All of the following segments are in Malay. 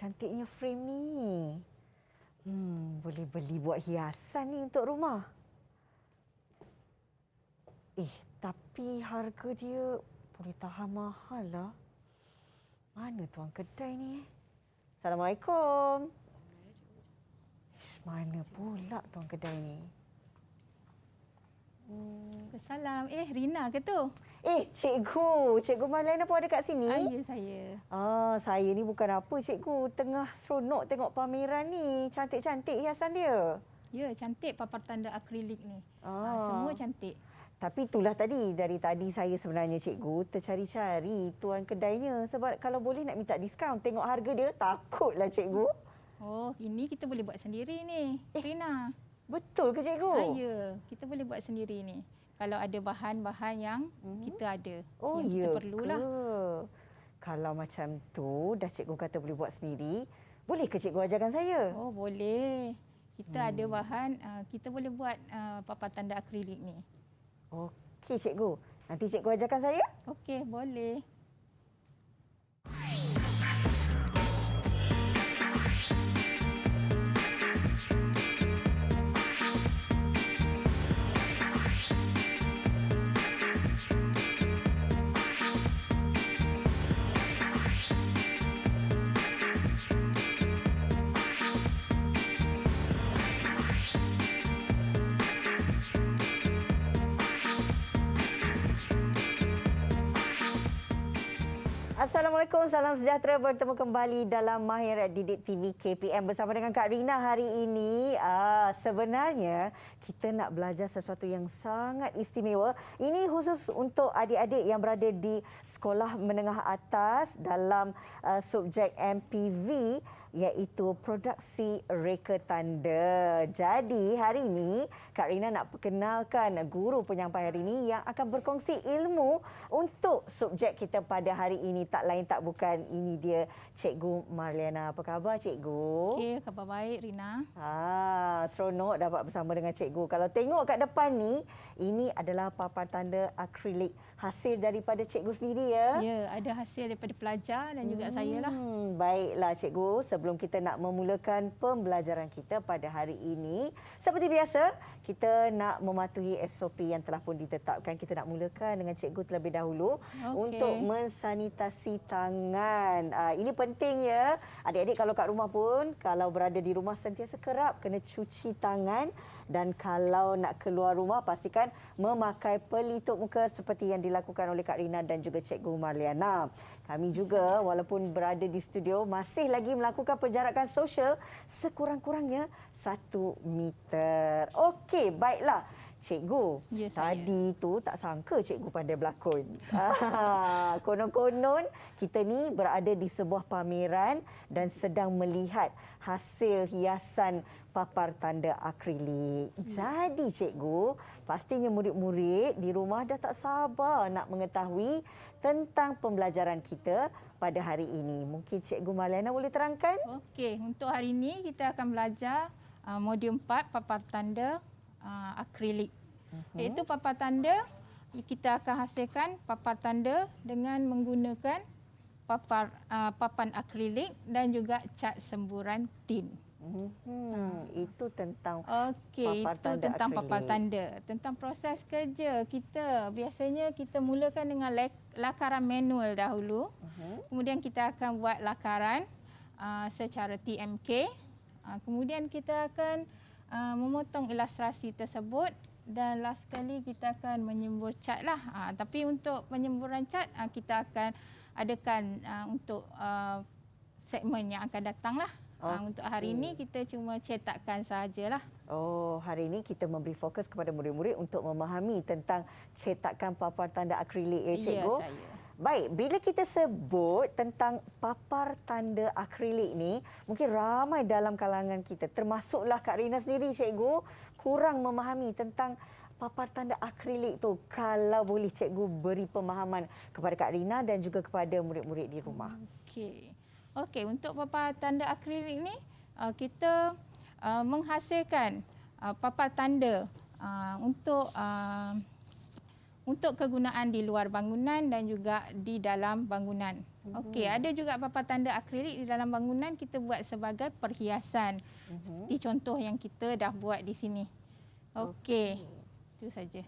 cantiknya frame ni. Boleh beli buat hiasan ni untuk rumah. Tapi harga dia boleh tahan mahal lah. Mana tuan kedai ni? Assalamualaikum. Mana pula tuan kedai ni? Salam. Rina ke tu? Cikgu Marlena pun ada kat sini? Ya, saya. Saya ni bukan apa cikgu. Tengah seronok tengok pameran ni. Cantik-cantik hiasan dia. Ya, cantik papar tanda akrilik ni. Semua cantik. Tapi itulah dari tadi saya sebenarnya cikgu tercari-cari tuan kedainya. Sebab kalau boleh nak minta diskaun. Tengok harga dia, takutlah cikgu. Ini kita boleh buat sendiri ni, Rina. Betul ke cikgu? Ya, kita boleh buat sendiri ni. Kalau ada bahan-bahan yang kita ada, yang kita perlulah. Kalau macam tu, dah cikgu kata boleh buat sendiri, boleh ke cikgu ajarkan saya? Boleh. Kita ada bahan, kita boleh buat papan tanda akrilik ni. Okey cikgu. Nanti cikgu ajarkan saya? Okey, boleh. Assalamualaikum, salam sejahtera. Bertemu kembali dalam Mahir Didik TV KPM bersama dengan Kak Rina hari ini. Sebenarnya kita nak belajar sesuatu yang sangat istimewa. Ini khusus untuk adik-adik yang berada di sekolah menengah atas dalam subjek MPV, iaitu produksi reka tanda. Jadi hari ini Kak Rina nak perkenalkan guru penyampai hari ini yang akan berkongsi ilmu untuk subjek kita pada hari ini. Tak lain tak bukan, ini dia Cikgu Marlena. Apa khabar cikgu? Okey, khabar baik Rina. Seronok dapat bersama dengan cikgu. Kalau tengok kat depan ni, ini adalah papan tanda akrilik hasil daripada cikgu sendiri ya? Ya, ada hasil daripada pelajar dan juga saya lah. Baiklah cikgu, sebelum kita nak memulakan pembelajaran kita pada hari ini, seperti biasa, kita nak mematuhi SOP yang telah pun ditetapkan. Kita nak mulakan dengan cikgu terlebih dahulu untuk mensanitasi tangan. Ini penting ya. Adik-adik kalau kat rumah pun, kalau berada di rumah sentiasa kerap kena cuci tangan, dan kalau nak keluar rumah pastikan memakai pelitup muka seperti yang dilakukan oleh Kak Rina dan juga Cikgu Marliana. Kami juga walaupun berada di studio masih lagi melakukan penjarakan sosial sekurang-kurangnya 1 meter. Okey, baiklah. Cikgu, tadi tu tak sangka cikgu pandai berlakon. Konon-konon kita ni berada di sebuah pameran dan sedang melihat hasil hiasan papar tanda akrilik. Jadi cikgu, pastinya murid-murid di rumah dah tak sabar nak mengetahui tentang pembelajaran kita pada hari ini. Mungkin Cikgu Marlena boleh terangkan? Okey, untuk hari ini kita akan belajar modul 4 papar tanda akrilik. Iaitu papar tanda, kita akan hasilkan papar tanda dengan menggunakan papan akrilik dan juga cat semburan tin. Itu tentang papar tanda. Tentang proses kerja kita. Biasanya kita mulakan dengan lakaran manual dahulu. Kemudian kita akan buat lakaran secara TMK. Kemudian kita akan memotong ilustrasi tersebut, dan last sekali kita akan menyembur cat lah. Tapi untuk penyemburan cat kita akan adakan untuk segmen yang akan datang lah. Untuk hari ini kita cuma cetakkan sahajalah. Hari ini kita memberi fokus kepada murid-murid untuk memahami tentang cetakan papar tanda akrilik ya cikgu? Ya, saya. Baik, bila kita sebut tentang papar tanda akrilik ni, mungkin ramai dalam kalangan kita, termasuklah Kak Rina sendiri cikgu, kurang memahami tentang papar tanda akrilik tu. Kalau boleh cikgu beri pemahaman kepada Kak Rina dan juga kepada murid-murid di rumah. Okey, untuk papar tanda akrilik ni kita menghasilkan papar tanda untuk kegunaan di luar bangunan dan juga di dalam bangunan. Okey, ada juga papan tanda akrilik di dalam bangunan kita buat sebagai perhiasan. Seperti contoh yang kita dah buat di sini. Okey. Itu saja.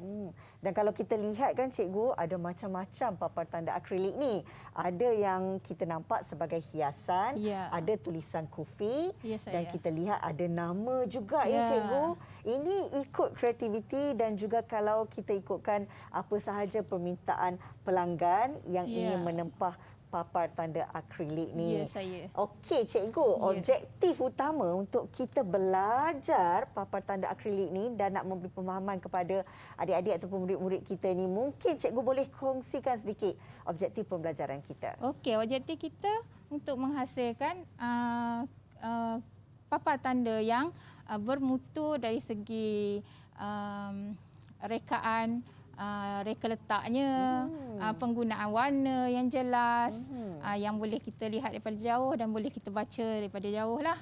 Dan kalau kita lihat kan cikgu, ada macam-macam papan tanda akrilik ni. Ada yang kita nampak sebagai hiasan, Ya. ada tulisan kufi Ya, dan saya. kita lihat ada nama juga ya Ya. cikgu. Ini ikut kreativiti dan juga kalau kita ikutkan apa sahaja permintaan pelanggan yang Ya. ingin menempah papan tanda akrilik ni. Ya, saya. Okey cikgu, Ya. objektif utama untuk kita belajar papan tanda akrilik ni dan nak memberi pemahaman kepada adik-adik ataupun murid-murid kita ni, mungkin cikgu boleh kongsikan sedikit objektif pembelajaran kita. Okey, objektif kita untuk menghasilkan papan tanda yang bermutu dari segi rekaan, reka letaknya, penggunaan warna yang jelas, yang boleh kita lihat daripada jauh dan boleh kita baca daripada jauh lah.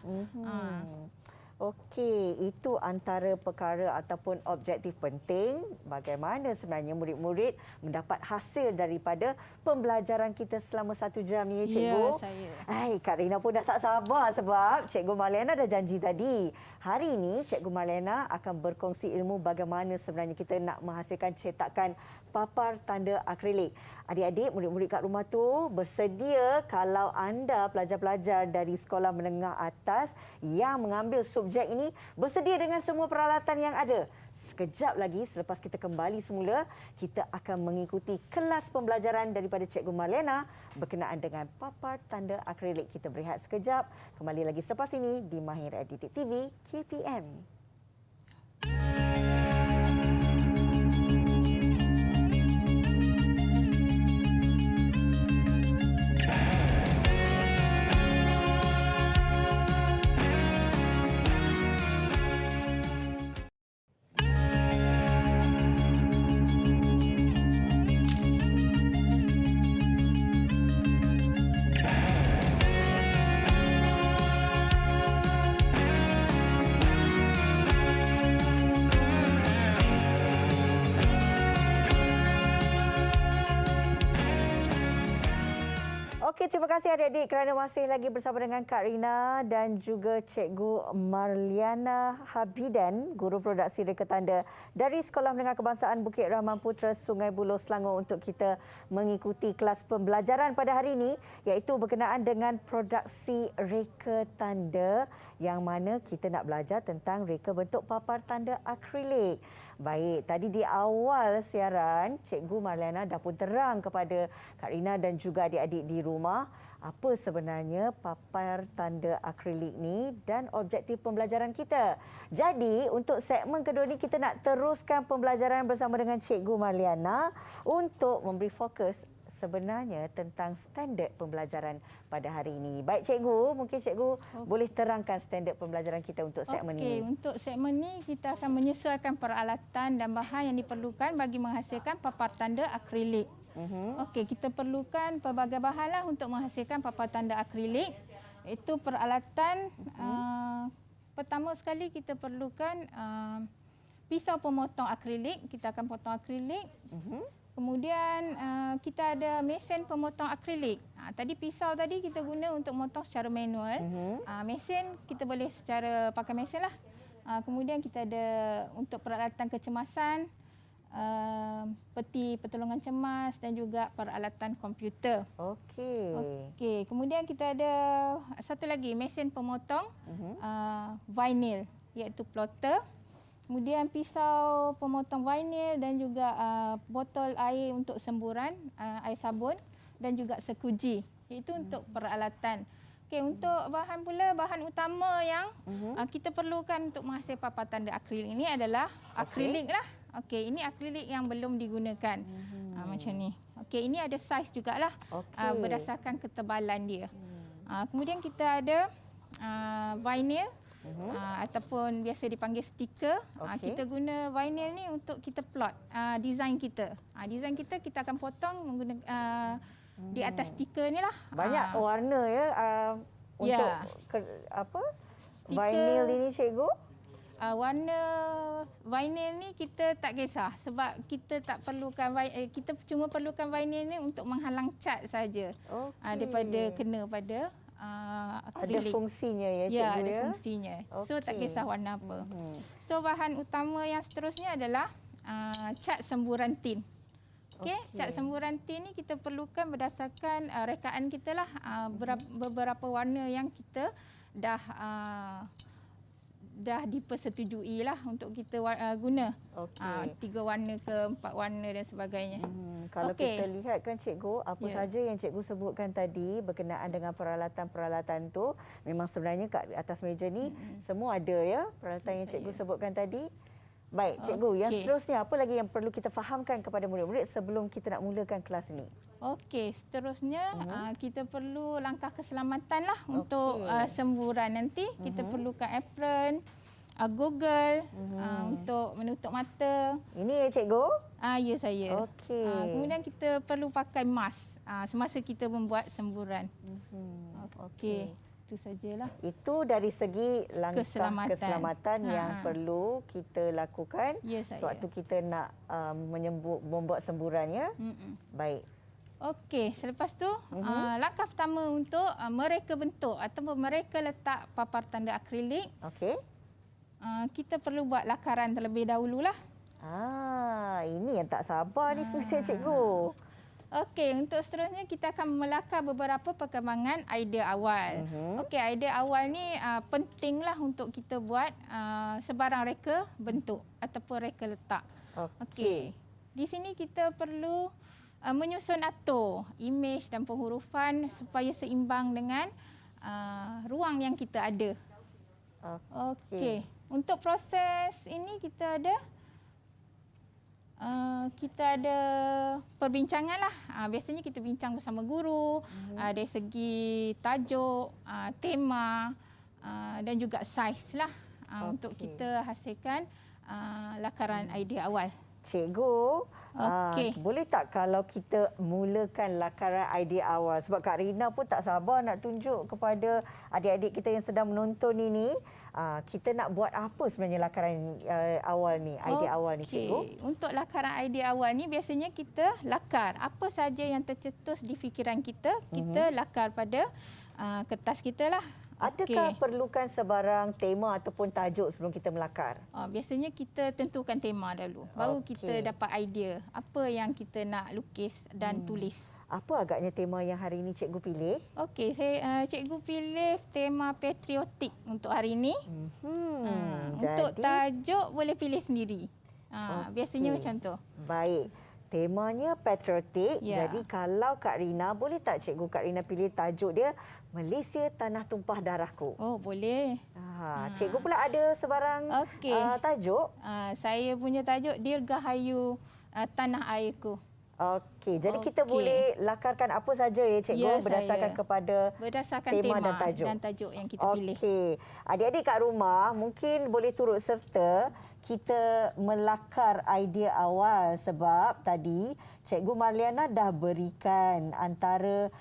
Okey, itu antara perkara ataupun objektif penting bagaimana sebenarnya murid-murid mendapat hasil daripada pembelajaran kita selama 1 jam ni, cikgu. Ya, saya. Kak Rina pun dah tak sabar sebab Cikgu Marliana dah janji tadi. Hari ini Cikgu Marliana akan berkongsi ilmu bagaimana sebenarnya kita nak menghasilkan cetakan papan tanda akrilik. Adik-adik, murid-murid kat rumah tu bersedia kalau anda pelajar-pelajar dari sekolah menengah atas yang mengambil subjek ini bersedia dengan semua peralatan yang ada. Sekejap lagi selepas kita kembali semula, kita akan mengikuti kelas pembelajaran daripada Cikgu Marliana berkenaan dengan papan tanda akrilik. Kita berehat sekejap, kembali lagi selepas ini di Mahir Didik TV KPM. Okey, terima kasih adik-adik kerana masih lagi bersama dengan Kak Rina dan juga Cikgu Marliana Habidan, Guru Produksi Reka Tanda dari Sekolah Menengah Kebangsaan Bukit Rahman Putra, Sungai Buloh, Selangor untuk kita mengikuti kelas pembelajaran pada hari ini iaitu berkenaan dengan produksi reka tanda yang mana kita nak belajar tentang reka bentuk papan tanda akrilik. Baik, tadi di awal siaran, Cikgu Marliana dah pun terang kepada Kak Rina dan juga adik-adik di rumah apa sebenarnya papan tanda akrilik ni dan objektif pembelajaran kita. Jadi, untuk segmen kedua ni kita nak teruskan pembelajaran bersama dengan Cikgu Marliana untuk memberi fokus sebenarnya tentang standard pembelajaran pada hari ini. Baik cikgu, mungkin cikgu boleh terangkan standard pembelajaran kita untuk segmen ini. Untuk segmen ini kita akan menyesuaikan peralatan dan bahan yang diperlukan bagi menghasilkan papan tanda akrilik. Kita perlukan pelbagai bahan lah untuk menghasilkan papan tanda akrilik. Itu peralatan pertama sekali kita perlukan pisau pemotong akrilik. Kita akan potong akrilik. Kemudian kita ada mesin pemotong akrilik. Tadi pisau tadi kita guna untuk memotong secara manual. Mesin kita boleh secara pakai mesin lah. Kemudian kita ada untuk peralatan kecemasan, peti pertolongan cemas dan juga peralatan komputer. Okey. Kemudian kita ada satu lagi mesin pemotong vinyl iaitu plotter. Kemudian pisau pemotong vinyl dan juga botol air untuk semburan, air sabun dan juga sekuji. Itu untuk peralatan. Okey, untuk bahan pula, bahan utama yang kita perlukan untuk menghasilkan papan tanda akrilik ini adalah akrilik lah. Okey, ini akrilik yang belum digunakan. Macam ni. Okey, ini ada saiz jugalah berdasarkan ketebalan dia. Kemudian kita ada vinyl. Ataupun biasa dipanggil stiker. Kita guna vinyl ni untuk kita plot design kita. Design kita akan potong menggunakan di atas stiker ni lah. Banyak warna ya untuk stiker, vinyl ini cikgu? Warna vinyl ni kita tak kisah sebab kita tak perlukan kita cuma perlukan vinyl ni untuk menghalang cat saja. Daripada kena pada akrilik. Ada fungsinya ya cikgu ya? Ada ya? fungsinya. So tak kisah warna apa. So bahan utama yang seterusnya adalah cat semburan tin. Okey, cat semburan tin ni kita perlukan berdasarkan rekaan kita lah, beberapa warna yang kita dah dipersetujui lah untuk kita guna. 3 warna ke 4 warna dan sebagainya. Kalau kita lihat kan cikgu, apa saja yang cikgu sebutkan tadi berkenaan dengan peralatan-peralatan tu, memang sebenarnya kat atas meja ni semua ada ya, peralatan yang cikgu sebutkan tadi. Baik, cikgu, yang seterusnya apa lagi yang perlu kita fahamkan kepada murid-murid sebelum kita nak mulakan kelas ini? Okey, seterusnya kita perlu langkah keselamatan lah untuk semburan nanti. Kita perlukan apron, goggle untuk menutup mata. Ini ya cikgu? Ya saya. Okey. Kemudian kita perlu pakai mask semasa kita membuat semburan. Okey. Itu sajalah. Itu dari segi langkah keselamatan yang perlu kita lakukan sewaktu kita nak membuat semburannya. Baik. Okey, selepas tu langkah pertama untuk mereka bentuk ataupun mereka letak papar tanda akrilik. Okey. Kita perlu buat lakaran terlebih dahululah. Ini yang tak sabar ni sebenarnya cikgu. Okey, untuk seterusnya kita akan melakar beberapa perkembangan idea awal. Okey, idea awal ni pentinglah untuk kita buat sebarang reka bentuk ataupun reka letak. Okey. Di sini kita perlu menyusun atur imej dan penghurufan supaya seimbang dengan ruang yang kita ada. Okey. Untuk proses ini kita ada perbincangan lah. Biasanya kita bincang bersama guru dari segi tajuk, tema dan juga saiz lah untuk kita hasilkan lakaran idea awal. Cikgu, boleh tak kalau kita mulakan lakaran idea awal? Sebab Kak Rina pun tak sabar nak tunjuk kepada adik-adik kita yang sedang menonton ini. Kita nak buat apa sebenarnya lakaran awal ni, idea awal ni cikgu? Untuk lakaran idea awal ni biasanya kita lakar apa saja yang tercetus di fikiran kita, kita lakar pada kertas kita lah. Adakah perlukan sebarang tema ataupun tajuk sebelum kita melakar? Biasanya kita tentukan tema dulu. Baru kita dapat idea apa yang kita nak lukis dan tulis. Apa agaknya tema yang hari ini cikgu pilih? Okey, cikgu pilih tema patriotik untuk hari ini. Untuk tajuk boleh pilih sendiri. Biasanya macam tu. Baik. Temanya patriotik. Jadi kalau Kak Rina, boleh tak cikgu Kak Rina pilih tajuk dia Malaysia Tanah Tumpah Darahku? Oh, boleh. Cikgu pula ada sebarang tajuk? Saya punya tajuk Dirgahayu Tanah Airku. Okey, jadi kita boleh lakarkan apa saja ya cikgu berdasarkan kepada tema dan tajuk yang kita pilih. Okey. Adik-adik kat rumah mungkin boleh turut serta kita melakar idea awal sebab tadi Cikgu Marliana dah berikan antara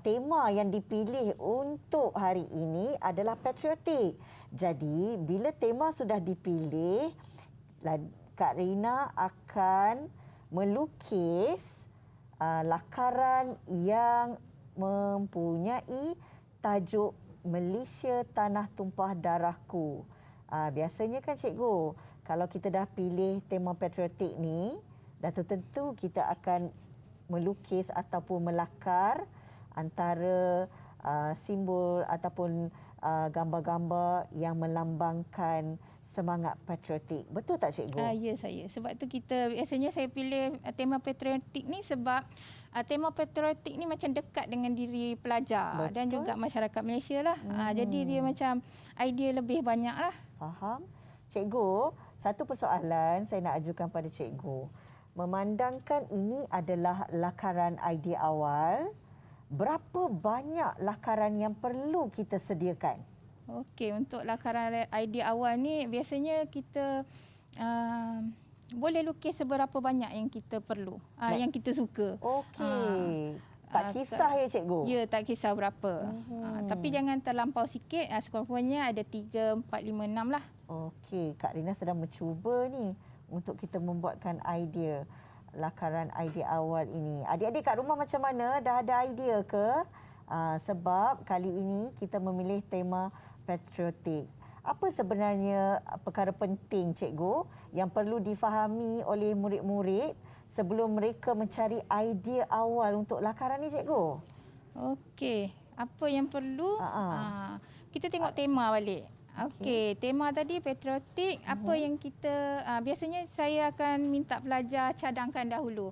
tema yang dipilih untuk hari ini adalah patriotik. Jadi bila tema sudah dipilih, Kak Rina akan melukis lakaran yang mempunyai tajuk Malaysia Tanah Tumpah Darahku. Biasanya kan cikgu, kalau kita dah pilih tema patriotik ni, dah tentu kita akan melukis ataupun melakar antara simbol ataupun gambar-gambar yang melambangkan semangat patriotik. Betul tak cikgu? Ya saya. Sebab tu biasanya saya pilih tema patriotik ni sebab tema patriotik ni macam dekat dengan diri pelajar dan juga masyarakat Malaysia lah. Jadi dia macam idea lebih banyak lah. Faham. Cikgu, satu persoalan saya nak ajukan pada cikgu. Memandangkan ini adalah lakaran idea awal, berapa banyak lakaran yang perlu kita sediakan? Okey, untuk lakaran idea awal ni biasanya kita boleh lukis seberapa banyak yang kita perlu, yang kita suka. Okey. Tak kisah ya cikgu? Ya, tak kisah berapa. Tapi jangan terlampau sikit. Sekurang-kurangnya ada 3, 4, 5, 6 lah. Okey, Kak Rina sedang mencuba ni untuk kita membuatkan idea lakaran idea awal ini. Adik-adik kat rumah macam mana? Dah ada idea ke? Sebab kali ini kita memilih tema patriotik. Apa sebenarnya perkara penting cikgu yang perlu difahami oleh murid-murid sebelum mereka mencari idea awal untuk lakaran ni cikgu? Okey, apa yang perlu? Kita tengok tema balik. Okey, tema tadi patriotik. Apa yang kita biasanya saya akan minta pelajar cadangkan dahulu.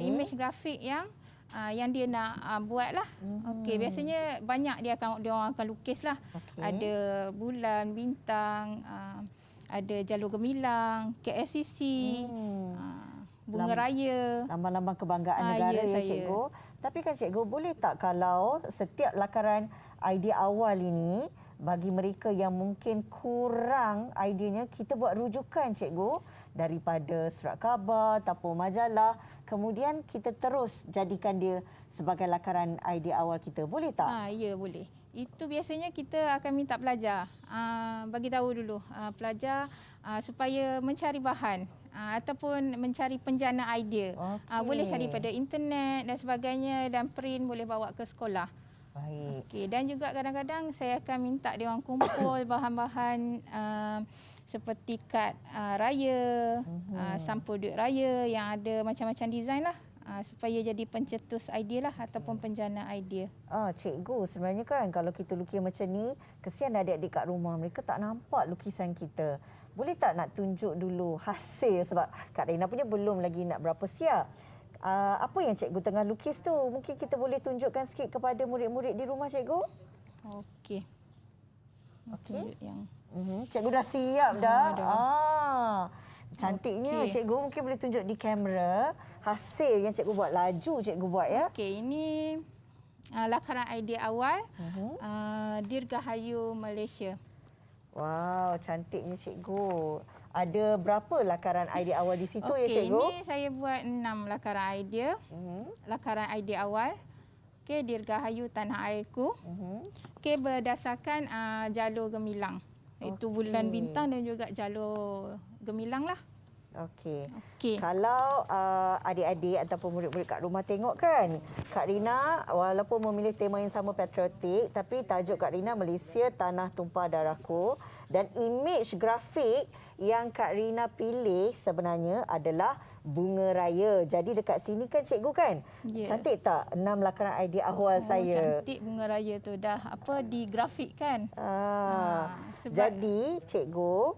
Image grafik yang dia nak buatlah. Okey, biasanya banyak dia orang akan lukislah. Ada bulan, bintang, ada jalur gemilang, KLCC, bunga raya. Lambang-lambang kebanggaan negara ya cikgu. Tapi kan cikgu, boleh tak kalau setiap lakaran idea awal ini bagi mereka yang mungkin kurang ideanya, kita buat rujukan cikgu daripada surat khabar ataupun majalah, kemudian kita terus jadikan dia sebagai lakaran idea awal kita. Boleh tak? Ya, boleh. Itu biasanya kita akan minta pelajar bagi tahu dulu pelajar supaya mencari bahan ataupun mencari penjana idea. Boleh cari pada internet dan sebagainya, dan print boleh bawa ke sekolah. Baik. Okey, dan juga kadang-kadang saya akan minta dia orang kumpul bahan-bahan seperti kad raya, sampul duit raya yang ada macam-macam design lah, supaya jadi pencetus idea lah ataupun penjana idea. Cikgu, sebenarnya kan kalau kita lukis macam ni, kesian adik-adik kat rumah, mereka tak nampak lukisan kita. Boleh tak nak tunjuk dulu hasil, sebab Kak Rina punya belum lagi nak berapa siap. Apa yang cikgu tengah lukis tu? Mungkin kita boleh tunjukkan sikit kepada murid-murid di rumah cikgu? Okey. Cikgu dah siap dah. Cantiknya. Cikgu mungkin boleh tunjuk di kamera hasil yang cikgu buat. Laju cikgu buat ya. Okey, ini lakaran idea awal Dirgahayu Malaysia. Wow, cantiknya cikgu. Ada berapa lakaran idea awal di situ ya cikgu? Ini saya buat 6 lakaran idea. Lakaran idea awal. Okey, Dirgahayu Tanah Airku. Okey, berdasarkan jalur gemilang. Itu bulan bintang dan juga jalur gemilang lah. Okey. Kalau adik-adik ataupun murid-murid kat rumah tengok kan, Kak Rina walaupun memilih tema yang sama patriotik, tapi tajuk Kak Rina Malaysia Tanah Tumpah Darahku, dan image grafik yang Kak Rina pilih sebenarnya adalah bunga raya. Jadi dekat sini kan cikgu kan? Cantik tak 6 lakaran idea awal saya? Cantik bunga raya tu, dah digrafikkan. Jadi cikgu,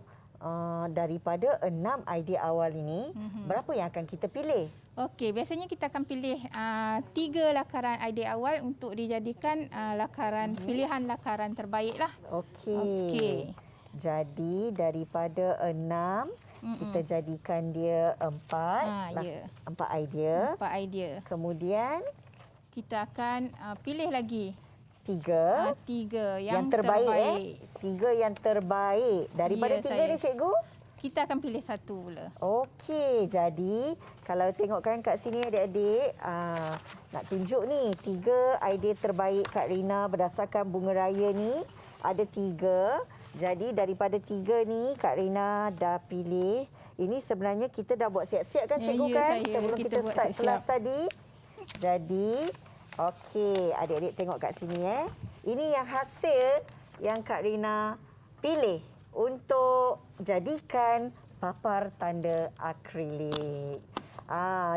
daripada 6 idea awal ini, berapa yang akan kita pilih? Okey, biasanya kita akan pilih 3 lakaran idea awal untuk dijadikan lakaran pilihan lakaran terbaik lah. Okey. Jadi daripada 6, kita jadikan dia 4. 4 idea. 4 idea. Kemudian kita akan pilih lagi 3 yang terbaik. 3 yang terbaik. Daripada 3 ni cikgu, kita akan pilih 1 pula. Okey, jadi kalau tengokkan kat sini adik-adik, nak tunjuk ni 3 idea terbaik Kak Rina berdasarkan bunga raya ni. Ada 3. Jadi daripada 3 ni Kak Rina dah pilih. Ini sebenarnya kita dah buat siap-siap kan cikgu kan? Sebelum kita start kelas tadi. Jadi, okey, adik-adik tengok kat sini Ini yang hasil yang Kak Rina pilih untuk jadikan papar tanda akrilik.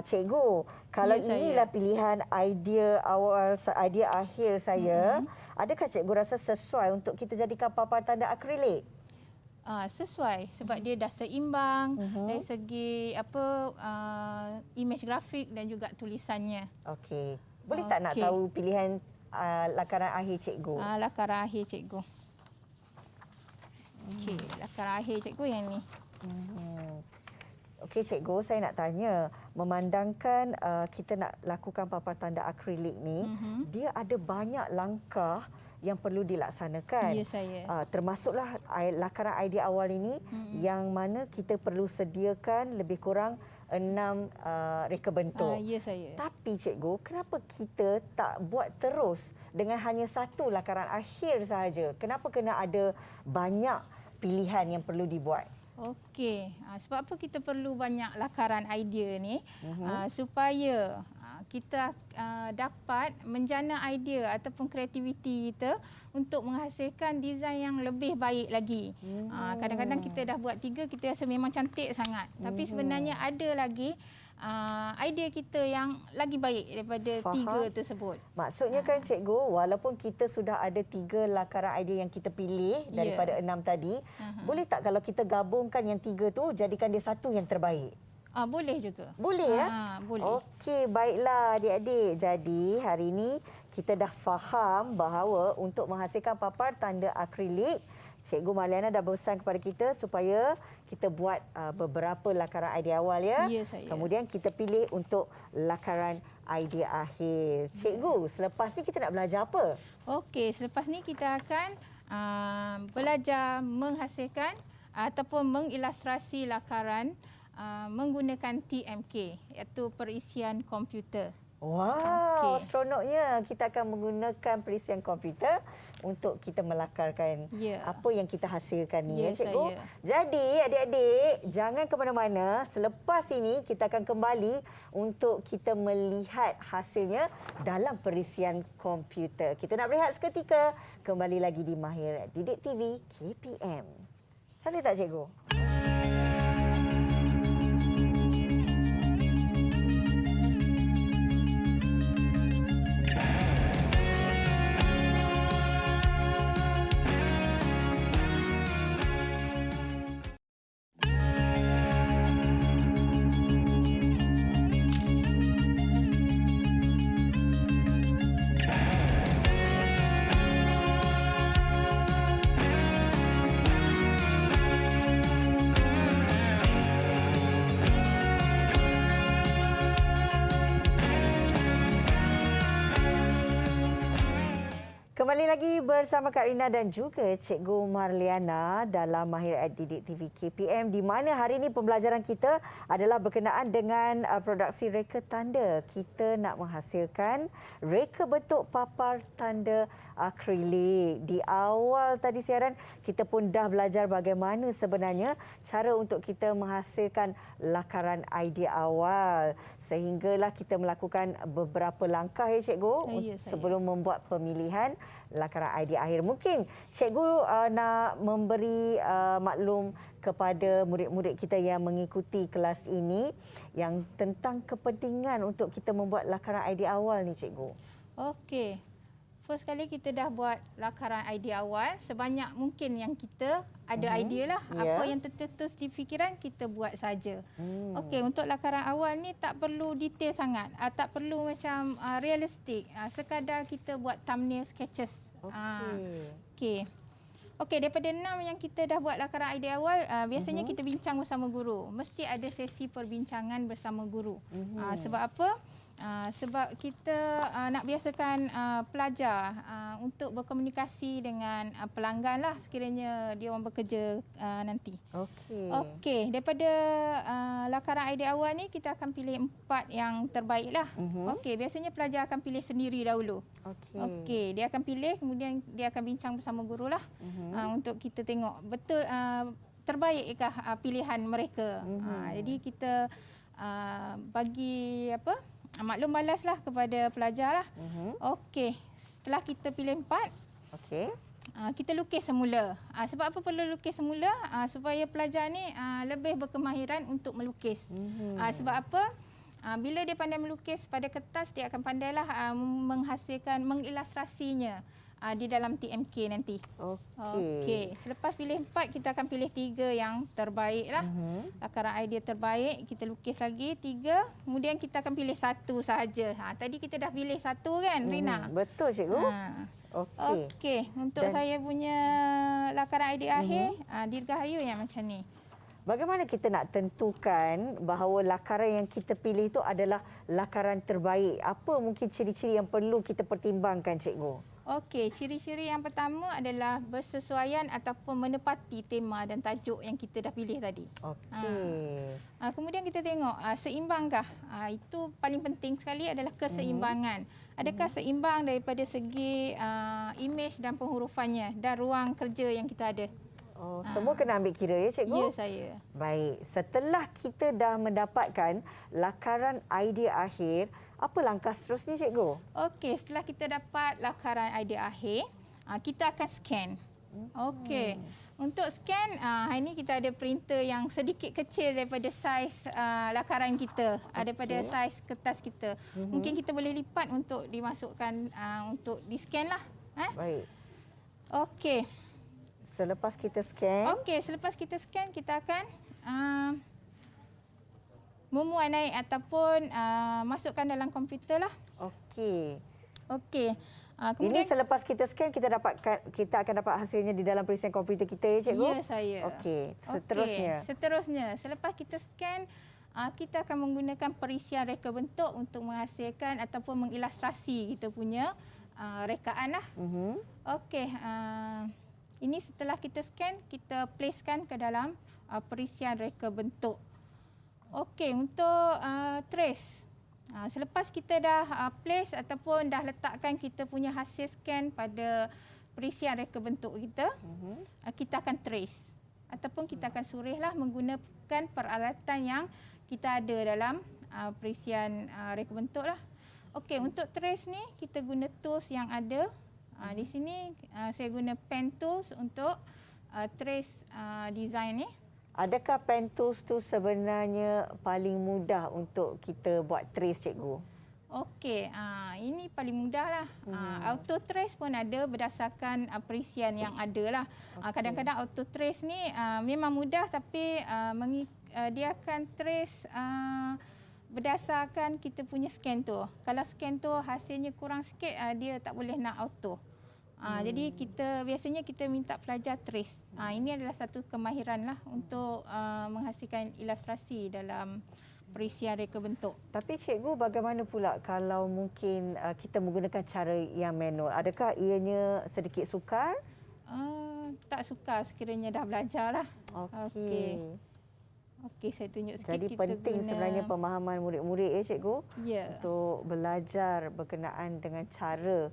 Cikgu, kalau inilah pilihan idea awal, idea akhir saya, adakah cikgu rasa sesuai untuk kita jadikan papar tanda akrilik? Sesuai sebab dia dah seimbang dari segi image grafik dan juga tulisannya. Okey. Boleh tak nak tahu pilihan lakaran akhir cikgu? Lakaran akhir cikgu. Okey, lakaran akhir cikgu yang ni. Okey cikgu, saya nak tanya, memandangkan kita nak lakukan papar tanda akrilik ni, dia ada banyak langkah yang perlu dilaksanakan. Ya, saya. Termasuklah lakaran idea awal ini yang mana kita perlu sediakan lebih kurang 6 reka bentuk. Ya, saya. Tapi cikgu, kenapa kita tak buat terus dengan hanya satu lakaran akhir sahaja? Kenapa kena ada banyak pilihan yang perlu dibuat? Okey, sebab apa kita perlu banyak lakaran idea ni? Supaya kita dapat menjana idea ataupun kreativiti kita untuk menghasilkan desain yang lebih baik lagi. Kadang-kadang kita dah buat 3, kita rasa memang cantik sangat. Tapi sebenarnya ada lagi idea kita yang lagi baik daripada 3 tersebut. Maksudnya kan cikgu, walaupun kita sudah ada 3 lakaran idea yang kita pilih daripada 6 tadi, boleh tak kalau kita gabungkan yang 3 tu, jadikan dia satu yang terbaik? Boleh juga. Boleh ya? Boleh. Okey, baiklah adik-adik. Jadi hari ini kita dah faham bahawa untuk menghasilkan papar tanda akrilik, Cikgu Marliana dah berpesan kepada kita supaya kita buat beberapa lakaran idea awal ya. Ya, saya. Kemudian kita pilih untuk lakaran idea akhir. Cikgu, selepas ni kita nak belajar apa? Okey, selepas ni kita akan belajar menghasilkan ataupun mengilustrasi lakaran menggunakan TMK, iaitu perisian komputer. Wow, seronoknya. Kita akan menggunakan perisian komputer untuk kita melakarkan apa yang kita hasilkan ni ya, cikgu. Saya. Jadi adik-adik, jangan ke mana-mana. Selepas ini kita akan kembali untuk kita melihat hasilnya dalam perisian komputer. Kita nak berehat seketika, kembali lagi di Mahir Didik TV KPM. Cantik tak cikgu? Kembali lagi bersama Kak Rina dan juga Cikgu Marliana dalam Mahir Didik TV KPM, di mana hari ini pembelajaran kita adalah berkenaan dengan produksi reka tanda. Kita nak menghasilkan reka bentuk papar tanda akrilik. Di awal tadi siaran kita pun dah belajar bagaimana sebenarnya cara untuk kita menghasilkan lakaran idea awal, sehinggalah kita melakukan beberapa langkah ya cikgu sebelum membuat pemilihan lakaran idea akhir. Mungkin cikgu nak memberi maklum kepada murid-murid kita yang mengikuti kelas ini yang tentang kepentingan untuk kita membuat lakaran idea awal ni cikgu. Okey. First kali kita dah buat lakaran idea awal, sebanyak mungkin yang kita ada idea lah. Apa yang tercetus di fikiran kita buat saja. Okey, untuk lakaran awal ni tak perlu detail sangat. Tak perlu macam realistik. Sekadar kita buat thumbnail sketches. Okey. Okey, daripada 6 yang kita dah buat lakaran idea awal, biasanya kita bincang bersama guru. Mesti ada sesi perbincangan bersama guru. Sebab apa? Sebab kita nak biasakan pelajar untuk berkomunikasi dengan pelanggan lah sekiranya dia orang bekerja nanti. Okey, daripada lakaran idea awal ni kita akan pilih 4 yang terbaik lah. Okey, biasanya pelajar akan pilih sendiri dahulu. Okey, dia akan pilih, kemudian dia akan bincang bersama guru lah untuk kita tengok betul terbaikkah pilihan mereka. Jadi kita bagi maklum balaslah kepada pelajar lah. Okey, setelah kita pilih 4, kita lukis semula. Sebab apa perlu lukis semula? Supaya pelajar ni lebih berkemahiran untuk melukis. Sebab apa? Bila dia pandai melukis pada kertas, dia akan pandailah menghasilkan, mengilustrasinya di dalam TMK nanti. Okey. Selepas pilih 4, kita akan pilih 3 yang terbaik lah. Lakaran idea terbaik, kita lukis lagi 3. Kemudian kita akan pilih 1 sahaja. Tadi kita dah pilih 1 kan, Rina? Betul cikgu. Okey. Untuk saya punya lakaran idea akhir, dirgahayu yang macam ni. Bagaimana kita nak tentukan bahawa lakaran yang kita pilih itu adalah lakaran terbaik? Apa mungkin ciri-ciri yang perlu kita pertimbangkan, cikgu? Okey, ciri-ciri yang pertama adalah bersesuaian ataupun menepati tema dan tajuk yang kita dah pilih tadi. Okey. Kemudian kita tengok seimbangkah. Itu paling penting sekali adalah keseimbangan. Adakah seimbang daripada segi imej dan penghurufannya dan ruang kerja yang kita ada? Oh, semua kena ambil kira ya, cikgu? Ya, saya. Baik, setelah kita dah mendapatkan lakaran idea akhir, apa langkah seterusnya, cikgu? Okey, setelah kita dapat lakaran idea akhir, kita akan scan. Okey. Untuk scan, hari ini kita ada printer yang sedikit kecil daripada saiz lakaran kita, daripada saiz kertas kita. Mungkin kita boleh lipat untuk dimasukkan untuk di-scan lah. Baik. Okey. Selepas kita scan, Okey, selepas kita scan, kita akan memuat naik ataupun masukkan dalam komputer lah. okey. Okey. Ini Kemudian selepas kita scan, kita akan dapat hasilnya di dalam perisian komputer kita ya, cikgu? ya, saya. Okey, seterusnya. Okey, seterusnya, selepas kita scan, kita akan menggunakan perisian reka bentuk untuk menghasilkan ataupun mengilustrasi kita punya rekaan lah. Okey, ini setelah kita scan, kita placekan ke dalam perisian reka bentuk. Okey, untuk trace. Selepas kita dah place ataupun dah letakkan kita punya hasil scan pada perisian reka bentuk kita, kita akan trace. Ataupun kita akan surihlah menggunakan peralatan yang kita ada dalam perisian reka bentuk lah. Okey, untuk trace ni kita guna tools yang ada. Di sini saya guna pen tools untuk trace design ni. Adakah pen tools tu sebenarnya paling mudah untuk kita buat trace, cikgu? Okey, ini paling mudah lah. Auto trace pun ada berdasarkan perisian yang ada lah. Kadang-kadang auto trace ni memang mudah tapi dia akan trace berdasarkan kita punya scan tu. Kalau scan tu hasilnya kurang sikit, dia tak boleh nak auto. Jadi biasanya kita minta pelajar trace. Ini adalah satu kemahiran lah untuk menghasilkan ilustrasi dalam perisian reka bentuk. Tapi cikgu, bagaimana pula kalau mungkin kita menggunakan cara yang manual? Adakah ianya sedikit sukar? Tak sukar sekiranya dah belajar lah. Okey. Okey, saya tunjuk sikit. Jadi kita penting guna sebenarnya pemahaman murid-murid ya, cikgu? Ya. Untuk belajar berkenaan dengan cara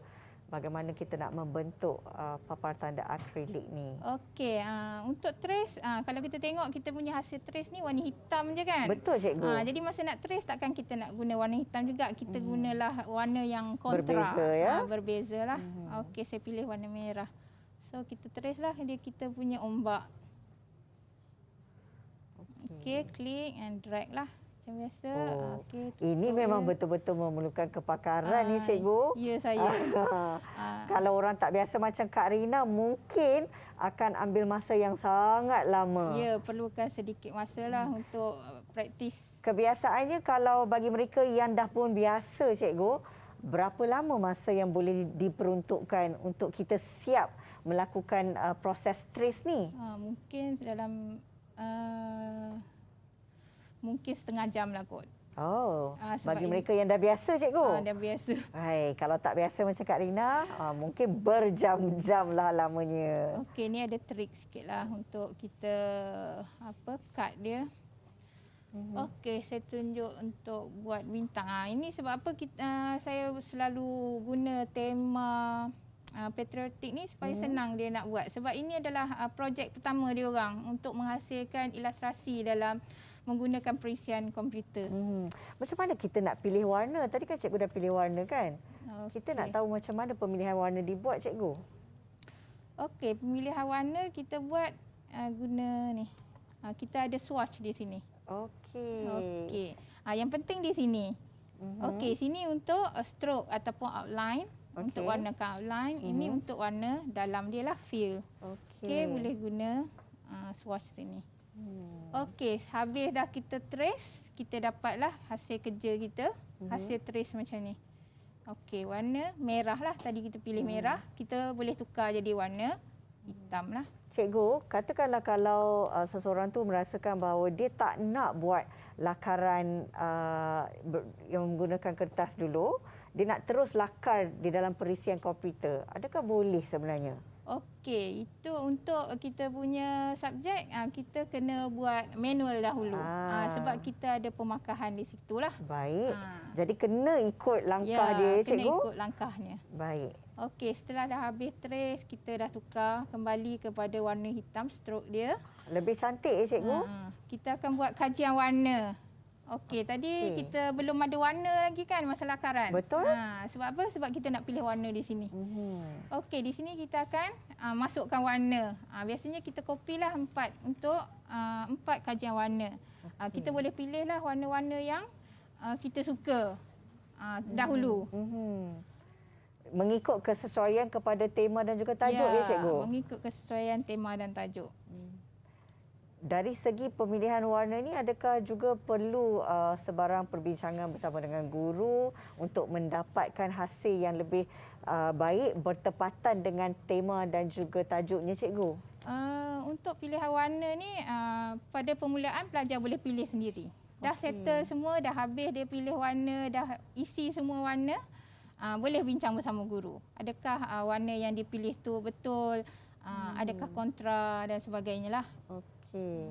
bagaimana kita nak membentuk papar tanda akrilik ni. Okey, untuk trace, kalau kita tengok kita punya hasil trace ni warna hitam je kan? Betul, cikgu. Jadi masa nak trace takkan kita nak guna warna hitam juga. Kita gunalah warna yang kontra. Berbeza ya? Berbeza lah. Okey, saya pilih warna merah. So kita trace lah dia kita punya ombak. Okey, klik and drag lah. Macam biasa. Okey, Ini memang betul-betul memerlukan kepakaran ni, cikgu. Ya, saya. Kalau orang tak biasa macam Kak Rina, mungkin akan ambil masa yang sangat lama. Ya, perlukan sedikit masa lah untuk praktis. Kebiasaannya kalau bagi mereka yang dah pun biasa, cikgu, berapa lama masa yang boleh diperuntukkan untuk kita siap melakukan proses trace ni? Mungkin dalam mungkin setengah jam lah kot. Oh, bagi ini- mereka yang dah biasa, cikgu? Dah biasa. Hai, kalau tak biasa macam Kak Rina, mungkin berjam-jam lah lamanya. Okey, ni ada trik sikit lah untuk kita cut dia. Okey, saya tunjuk untuk buat bintang. Ini sebab apa saya selalu guna tema patriotik ni supaya senang dia nak buat. Sebab ini adalah projek pertama dia orang untuk menghasilkan ilustrasi dalam menggunakan perisian komputer. Macam mana kita nak pilih warna? Tadi kan cikgu dah pilih warna kan? Kita nak tahu macam mana pemilihan warna dibuat, cikgu. Okey, pemilihan warna kita buat guna ni. Kita ada swatch di sini. Okey. Yang penting di sini. Okey, sini untuk stroke ataupun outline. Untuk warnakan outline. Ini untuk warna dalam dia lah, fill. Okey, boleh guna swatch sini. Okey, habis dah kita trace, kita dapatlah hasil kerja kita. Hasil trace macam ni. Okey, warna merah lah. Tadi kita pilih merah. Kita boleh tukar jadi warna hitam lah. Cikgu, katakanlah kalau seseorang tu merasakan bahawa dia tak nak buat lakaran yang menggunakan kertas dulu, dia nak terus lakar di dalam perisian komputer, adakah boleh sebenarnya? Okey, itu untuk kita punya subjek, kita kena buat manual dahulu. Sebab kita ada pemakahan di situlah. Baik. Jadi kena ikut langkah dia, cikgu? Kena ikut langkahnya. Baik. Okey, setelah dah habis trace, kita dah tukar kembali kepada warna hitam stroke dia. Lebih cantik cikgu? Kita akan buat kajian warna. Okey, tadi kita belum ada warna lagi kan masa lakaran. Betul. Sebab apa? Sebab kita nak pilih warna di sini. Okey, di sini kita akan masukkan warna. Biasanya kita kopilah 4 untuk 4 kajian warna. Kita boleh pilihlah warna-warna yang kita suka dahulu. Mengikut kesesuaian kepada tema dan juga tajuk ya cikgu? Mengikut kesesuaian tema dan tajuk. Dari segi pemilihan warna ni, adakah juga perlu sebarang perbincangan bersama dengan guru untuk mendapatkan hasil yang lebih baik bertepatan dengan tema dan juga tajuknya cikgu? Untuk pilihan warna ni, pada permulaan pelajar boleh pilih sendiri. Dah settle semua, dah habis dia pilih warna, dah isi semua warna, boleh bincang bersama guru. Adakah warna yang dipilih tu betul, adakah kontra dan sebagainya lah. Okey.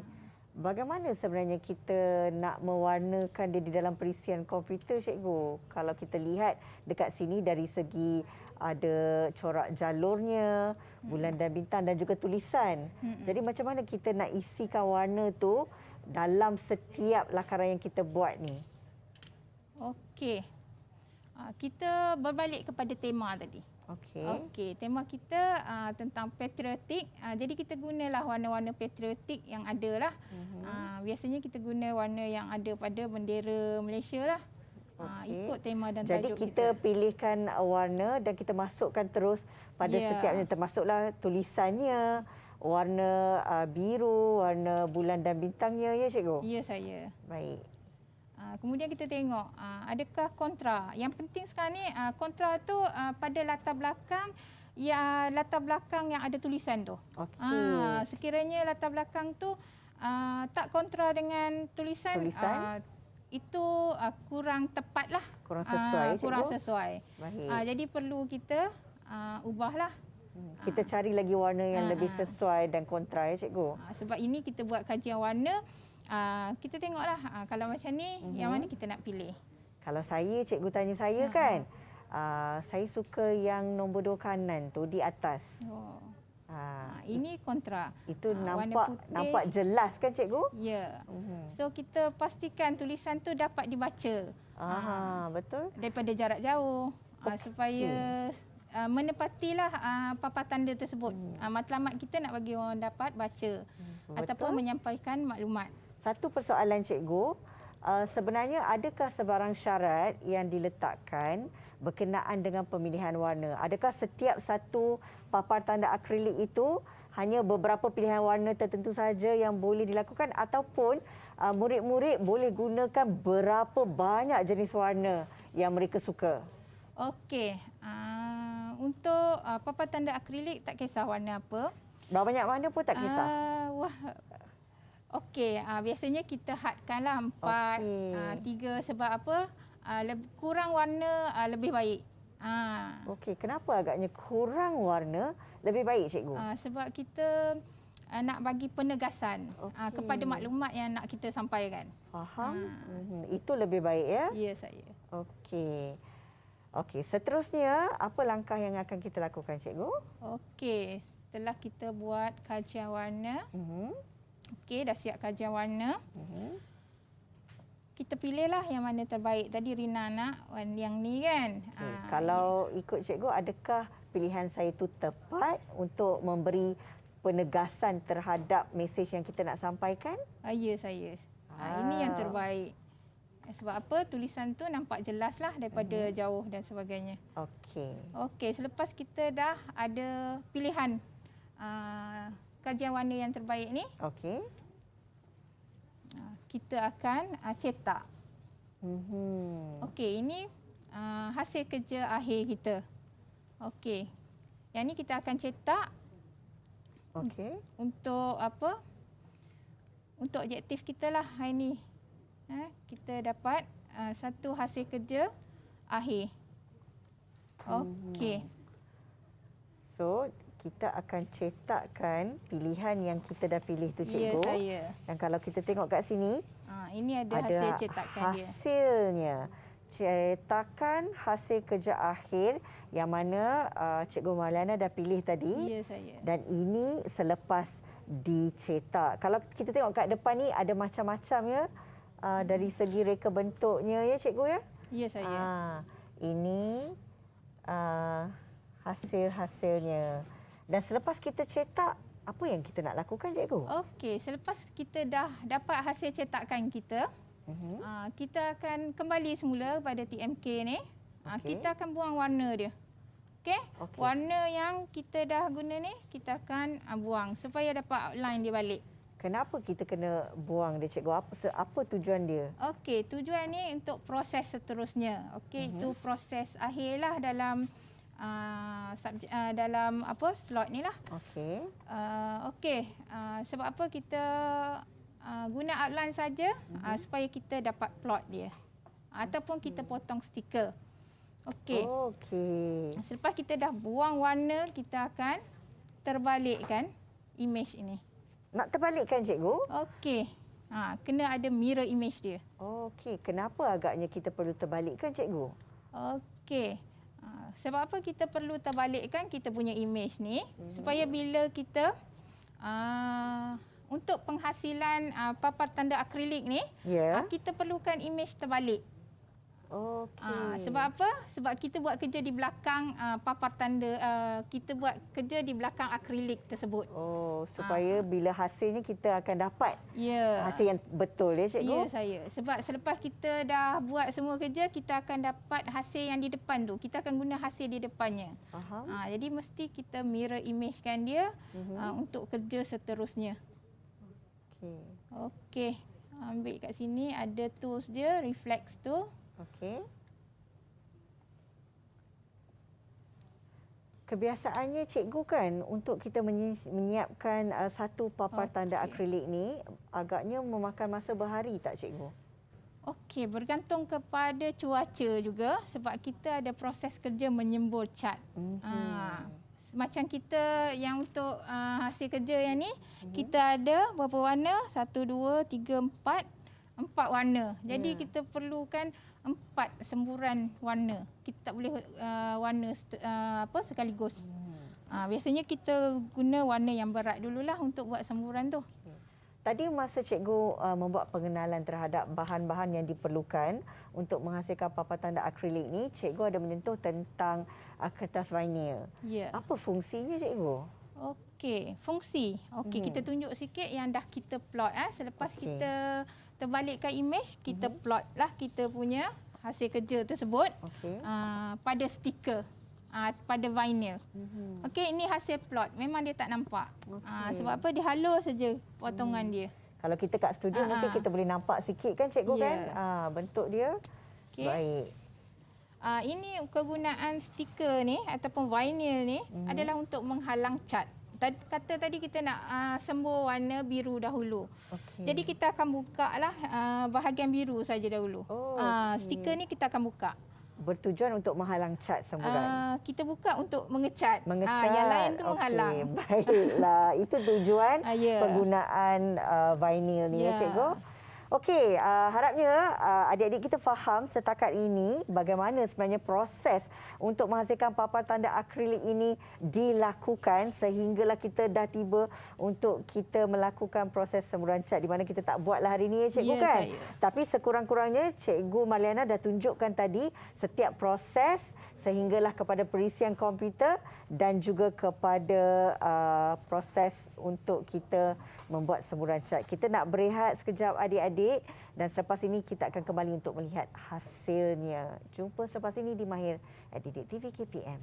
Bagaimana sebenarnya kita nak mewarnakan dia di dalam perisian komputer, cikgu? Kalau kita lihat dekat sini dari segi ada corak jalurnya, bulan dan bintang dan juga tulisan. Jadi macam mana kita nak isikan warna tu dalam setiap lakaran yang kita buat ni? Okey. Kita berbalik kepada tema tadi. Okey, tema kita tentang patriotik. Jadi kita gunalah warna-warna patriotik yang ada lah. Biasanya kita guna warna yang ada pada bendera Malaysia lah. Ikut tema dan jadi tajuk kita. Jadi kita pilihkan warna dan kita masukkan terus pada setiapnya, termasuklah tulisannya, warna biru, warna bulan dan bintangnya ya cikgu? Ya saya. Baik. Kemudian kita tengok adakah kontra. Yang penting sekarang ni kontra tu pada latar belakang yang ada tulisan tu. Sekiranya latar belakang tu tak kontra dengan tulisan? Itu kurang tepat lah. Kurang sesuai. Kurang sesuai. Jadi perlu kita ubahlah. Kita cari lagi warna yang lebih sesuai dan kontra ya cikgu. Sebab ini kita buat kajian warna. Kita tengoklah kalau macam ni yang mana kita nak pilih. Kalau saya, cikgu tanya saya kan, saya suka yang nombor 2 kanan tu di atas. Ini kontra. Itu nampak jelas kan cikgu? Ya. So kita pastikan tulisan tu dapat dibaca. Betul. Daripada jarak jauh supaya menepatilah papan tanda tersebut. Matlamat kita nak bagi orang dapat baca ataupun menyampaikan maklumat. Satu persoalan cikgu, sebenarnya adakah sebarang syarat yang diletakkan berkenaan dengan pemilihan warna? Adakah setiap satu papan tanda akrilik itu hanya beberapa pilihan warna tertentu saja yang boleh dilakukan ataupun murid-murid boleh gunakan berapa banyak jenis warna yang mereka suka? Okey. Untuk papan tanda akrilik tak kisah warna apa. Berapa banyak warna pun tak kisah? Okey, biasanya kita hadkanlah 4, 3 sebab apa? Kurang warna lebih baik. Okey, kenapa agaknya kurang warna lebih baik cikgu? Sebab kita nak bagi penegasan kepada maklumat yang nak kita sampaikan. Faham? Itu lebih baik ya? Ya saya. Okey, seterusnya apa langkah yang akan kita lakukan cikgu? Okey, setelah kita buat kajian warna, okey, dah siap kajian warna. Kita pilihlah yang mana terbaik. Tadi Rina nak yang ni kan. Kalau ikut cikgu, adakah pilihan saya itu tepat untuk memberi penegasan terhadap mesej yang kita nak sampaikan? Ya saya. Ini yang terbaik. Sebab apa? Tulisan tu nampak jelaslah daripada jauh dan sebagainya. Okey, selepas kita dah ada pilihan kajian warna yang terbaik ni, kita akan cetak. Okey, ini hasil kerja akhir kita. Okey. Yang ni kita akan cetak. Untuk apa? Untuk objektif kita lah hari ni. Kita dapat satu hasil kerja akhir. Okey. So, kita akan cetakkan pilihan yang kita dah pilih tu, Ya, cikgu. saya. Dan kalau kita tengok kat sini, Ini ada hasil cetakan dia. hasilnya. Cetakan hasil kerja akhir yang mana Cikgu Maulana dah pilih tadi. Ya, saya. Dan ini selepas dicetak. Kalau kita tengok kat depan ni ada macam-macam ya. Dari segi reka bentuknya ya cikgu ya. Ya, saya. Ini hasil-hasilnya. Dan selepas kita cetak, apa yang kita nak lakukan cikgu? Okey, selepas kita dah dapat hasil cetakan kita, kita akan kembali semula pada TMK ni. Kita akan buang warna dia. Okey? Warna yang kita dah guna ni, kita akan buang supaya dapat outline dia balik. Kenapa kita kena buang dia cikgu? Apa tujuan dia? Okey, tujuan ni untuk proses seterusnya. Okey, itu proses akhirlah dalam dalam slot ni lah. Okey. Okey, sebab apa kita guna outline saja supaya kita dapat plot dia. Ataupun kita potong stiker. Okey. Okey. Selepas kita dah buang warna, kita akan terbalikkan image ini. Nak terbalikkan cikgu? Okey. Kena ada mirror image dia. Okey. Kenapa agaknya kita perlu terbalikkan cikgu? Okey. Sebab apa kita perlu terbalikkan kita punya image ni supaya bila kita untuk penghasilan papan tanda akrilik ni kita perlukan image terbalik. Okey. Sebab apa? Sebab kita buat kerja di belakang papan tanda, kita buat kerja di belakang akrilik tersebut. Supaya bila hasilnya kita akan dapat hasil yang betul ya cikgu? Ya, saya. Sebab selepas kita dah buat semua kerja, kita akan dapat hasil yang di depan tu. Kita akan guna hasil di depannya. Jadi mesti kita mirror imagekan dia untuk kerja seterusnya. Okey. Ambil kat sini ada tools dia, reflex tu. Okey. Kebiasaannya cikgu kan untuk kita menyiapkan satu papan tanda akrilik ni agaknya memakan masa berhari tak cikgu? Okey, bergantung kepada cuaca juga sebab kita ada proses kerja menyembur cat. Macam kita yang untuk hasil kerja yang ni, kita ada berapa warna? 1, 2, 3, 4. 4 warna. Jadi kita perlukan 4 semburan warna. Kita tak boleh warna sekaligus. Biasanya kita guna warna yang berat dululah untuk buat semburan tu. Tadi masa cikgu membuat pengenalan terhadap bahan-bahan yang diperlukan untuk menghasilkan papan tanda akrilik ni, cikgu ada menyentuh tentang kertas vinyl. Ya. Apa fungsinya cikgu? Okey, fungsi. Okey, kita tunjuk sikit yang dah kita plot. Selepas kita terbalikkan image, kita plot lah kita punya hasil kerja tersebut pada stiker, pada vinyl. Okey, ini hasil plot. Memang dia tak nampak. Sebab apa? Dia halus saja potongan dia. Kalau kita kat studio mungkin kita boleh nampak sikit kan cikgu kan? Bentuk dia. Okay. Baik. Ini kegunaan stiker ni ataupun vinyl ni adalah untuk menghalang cat. Kata tadi kita nak sembur warna biru dahulu. Jadi kita akan buka lah bahagian biru saja dahulu. Stiker ni kita akan buka. Bertujuan untuk menghalang cat semburan. Kita buka untuk mengecat. Mengecat. Yang lain tu menghalang. Baiklah. Itu tujuan penggunaan vinyl ni ya cikgu. Okey, harapnya adik-adik kita faham setakat ini bagaimana sebenarnya proses untuk menghasilkan papan tanda akrilik ini dilakukan sehinggalah kita dah tiba untuk kita melakukan proses semburan cat di mana kita tak buatlah hari ini ya cikgu kan? Saya. Tapi sekurang-kurangnya Cikgu Marliana dah tunjukkan tadi setiap proses sehinggalah kepada perisian komputer dan juga kepada proses untuk kita membuat semburan cat. Kita nak berehat sekejap adik-adik dan selepas ini kita akan kembali untuk melihat hasilnya. Jumpa selepas ini di Mahir at Didik TV KPM.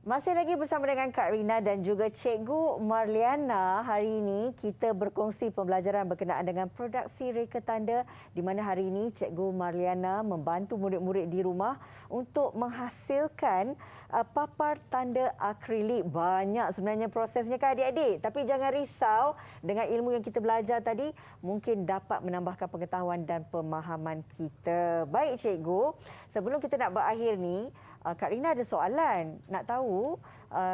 Masih lagi bersama dengan Kak Rina dan juga Cikgu Marliana. Hari ini kita berkongsi pembelajaran berkenaan dengan produksi reka tanda, di mana hari ini Cikgu Marliana membantu murid-murid di rumah untuk menghasilkan papar tanda akrilik. Banyak sebenarnya prosesnya kan adik-adik. Tapi jangan risau, dengan ilmu yang kita belajar tadi mungkin dapat menambahkan pengetahuan dan pemahaman kita. Baik Cikgu, sebelum kita nak berakhir ni, Kak Rina ada soalan. Nak tahu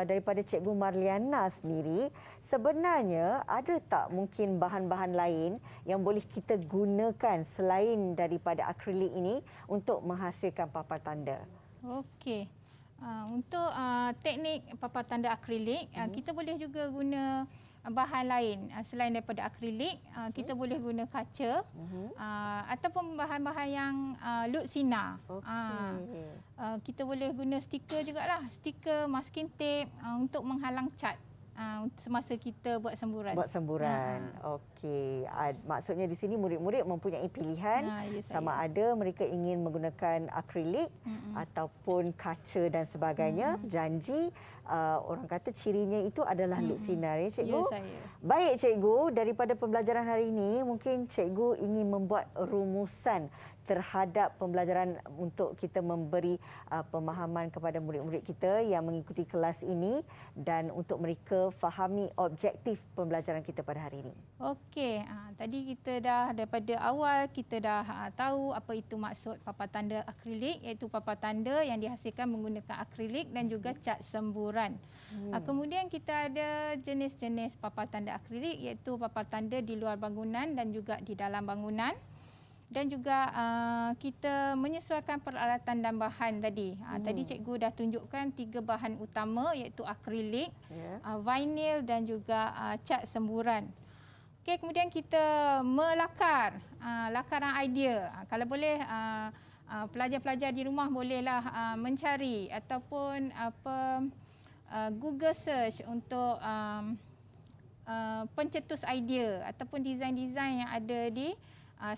daripada Cikgu Marliana sendiri, sebenarnya ada tak mungkin bahan-bahan lain yang boleh kita gunakan selain daripada akrilik ini untuk menghasilkan papar tanda? Okey. Untuk teknik papar tanda akrilik, kita boleh juga guna bahan lain selain daripada akrilik. Kita boleh guna kaca ataupun bahan-bahan yang lut sinar. Kita boleh guna stiker jugalah, stiker, masking tape untuk menghalang cat semasa kita buat semburan. Buat semburan. Okey. Maksudnya di sini murid-murid mempunyai pilihan sama ada mereka ingin menggunakan akrilik ataupun kaca dan sebagainya. Janji orang kata cirinya itu adalah lut sinar ya Cikgu? Ya, saya. Baik Cikgu, daripada pembelajaran hari ini mungkin Cikgu ingin membuat rumusan terhadap pembelajaran untuk kita memberi pemahaman kepada murid-murid kita yang mengikuti kelas ini dan untuk mereka fahami objektif pembelajaran kita pada hari ini. Okey, tadi kita dah daripada awal kita dah tahu apa itu maksud papar tanda akrilik, iaitu papar tanda yang dihasilkan menggunakan akrilik dan juga cat semburan. Kemudian kita ada jenis-jenis papar tanda akrilik, iaitu papar tanda di luar bangunan dan juga di dalam bangunan. Dan juga kita menyesuaikan peralatan dan bahan tadi. Tadi cikgu dah tunjukkan 3 bahan utama, iaitu akrilik, vinyl dan juga cat semburan. Okey, kemudian kita melakar, lakaran idea. Kalau boleh pelajar-pelajar di rumah bolehlah mencari ataupun Google search untuk pencetus idea ataupun desain-desain yang ada di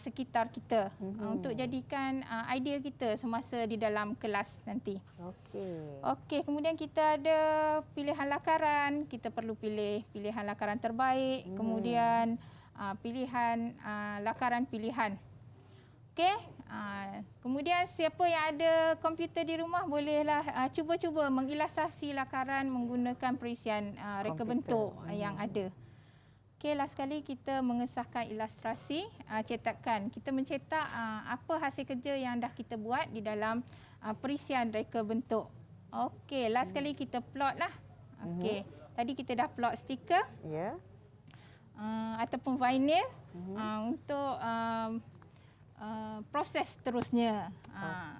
sekitar kita untuk jadikan idea kita semasa di dalam kelas nanti. Okey, kemudian kita ada pilihan lakaran, kita perlu pilih pilihan lakaran terbaik, kemudian pilihan lakaran pilihan. Okey, kemudian siapa yang ada komputer di rumah bolehlah cuba-cuba mengilustrasi lakaran menggunakan perisian reka bentuk yang ada. Okey, last sekali kita mengesahkan ilustrasi cetakan. Kita mencetak apa hasil kerja yang dah kita buat di dalam perisian reka bentuk. Okey, last sekali kita plot lah. Okey, tadi kita dah plot stiker. Ataupun vinyl untuk proses seterusnya.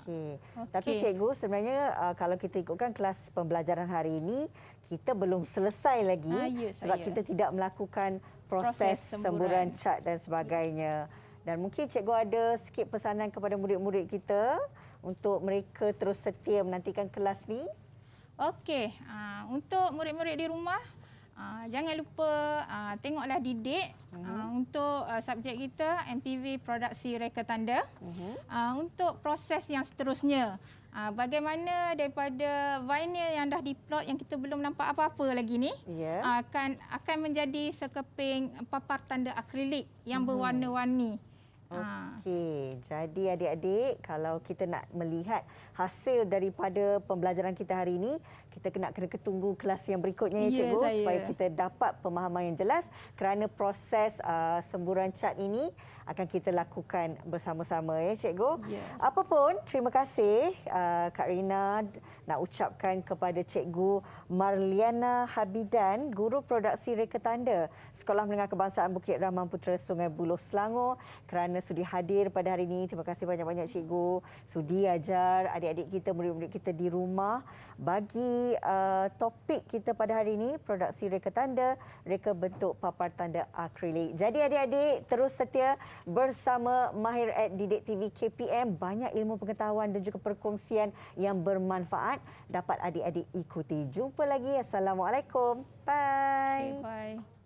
Okey. Tapi cikgu, sebenarnya kalau kita ikutkan kelas pembelajaran hari ini, kita belum selesai lagi sebab kita tidak melakukan proses semburan cat dan sebagainya. Dan mungkin cikgu ada sikit pesanan kepada murid-murid kita untuk mereka terus setia menantikan kelas ni. Okey, untuk murid-murid di rumah, jangan lupa tengoklah didik untuk subjek kita MPV Produksi Reka Tanda. Untuk proses yang seterusnya, bagaimana daripada vinyl yang dah diplot yang kita belum nampak apa-apa lagi ni, akan menjadi sekeping papar tanda akrilik yang berwarna-warni. Okey, jadi adik-adik, kalau kita nak melihat hasil daripada pembelajaran kita hari ini, kita kena tunggu kelas yang berikutnya ya cikgu, supaya kita dapat pemahaman yang jelas kerana proses semburan cat ini akan kita lakukan bersama-sama ya cikgu. Apapun, terima kasih Kak Rina nak ucapkan kepada Cikgu Marliana Habidan, Guru Produksi Reka Tanda Sekolah Menengah Kebangsaan Bukit Rahman Putra Sungai Buloh Selangor kerana sudi hadir pada hari ini. Terima kasih banyak-banyak cikgu sudi ajar adik-adik kita, murid-murid kita di rumah bagi topik kita pada hari ini, produksi reka tanda, reka bentuk papar tanda akrilik. Jadi adik-adik terus setia bersama Mahir at Didik TV KPM. Banyak ilmu pengetahuan dan juga perkongsian yang bermanfaat dapat adik-adik ikuti. Jumpa lagi. Assalamualaikum. Bye. Bye.